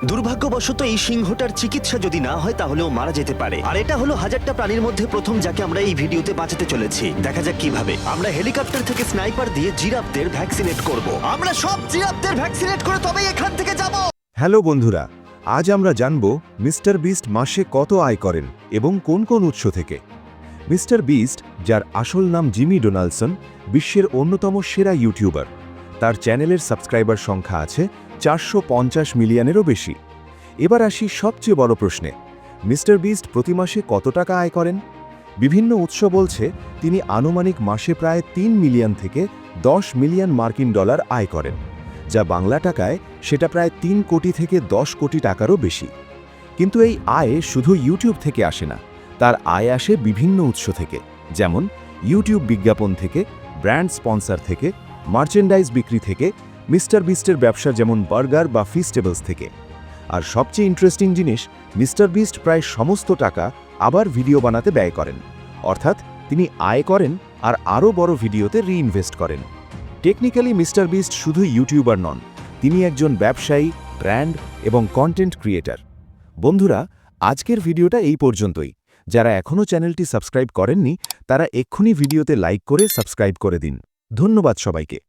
দুর্ভাগ্যবশত এই সিংহটার চিকিৎসা যদি না হয় তাহলেও মারা যেতে পারে। আর এটা হলো হাজারটা প্রাণীর মধ্যে প্রথম যাকে আমরা এই ভিডিওতে বাঁচাতে চলেছি। দেখা যাক কিভাবে আমরা হেলিকপ্টার থেকে স্নাইপার দিয়ে জিরাফদের ভ্যাকসিনেট করব। আমরা সব জিরাফদের ভ্যাকসিনেট করে তবেই এখান থেকে যাব। হ্যালো বন্ধুরা, আজ আমরা জানব মিস্টার বিস্ট মাসে কত আয় করেন এবং কোন কোন উৎস থেকে। মিস্টার বিস্ট, যার আসল নাম জিমি ডোনাল্ডসন, বিশ্বের অন্যতম সেরা ইউটিউবার। তার চ্যানেলের সাবস্ক্রাইবার সংখ্যা আছে 450 মিলিয়নেরও বেশি। এবার আসি সবচেয়ে বড় প্রশ্নে, মিস্টার বিস্ট প্রতি মাসে কত টাকা আয় করেন? বিভিন্ন উৎস বলছে তিনি আনুমানিক মাসে প্রায় 3 মিলিয়ন থেকে 10 মিলিয়ন মার্কিন ডলার আয় করেন, যা বাংলা টাকায় সেটা প্রায় 3 কোটি থেকে 10 কোটি টাকারও বেশি। কিন্তু এই আয় শুধু ইউটিউব থেকে আসে না, তার আয় আসে বিভিন্ন উৎস থেকে, যেমন ইউটিউব বিজ্ঞাপন থেকে, ব্র্যান্ড স্পন্সর থেকে, মার্চেন্ডাইজ বিক্রি থেকে, মিস্টার বিস্টের ব্যবসা যেমন বার্গার বা ফিস্টেবলস থেকে। আর সবচেয়ে ইন্টারেস্টিং জিনিস, মিস্টার বিস্ট প্রায় সমস্ত টাকা আবার ভিডিও বানাতে ব্যয় করেন, অর্থাৎ তিনি আয় করেন আর আরও বড় ভিডিওতে রিইনভেস্ট করেন। টেকনিক্যালি মিস্টার বিস্ট শুধু ইউটিউবার নন, তিনি একজন ব্যবসায়ী, ব্র্যান্ড এবং কন্টেন্ট ক্রিয়েটর। বন্ধুরা, আজকের ভিডিওটা এই পর্যন্তই। যারা এখনও চ্যানেলটি সাবস্ক্রাইব করেননি তারা এক্ষুনি ভিডিওতে লাইক করে সাবস্ক্রাইব করে দিন। ধন্যবাদ সবাইকে।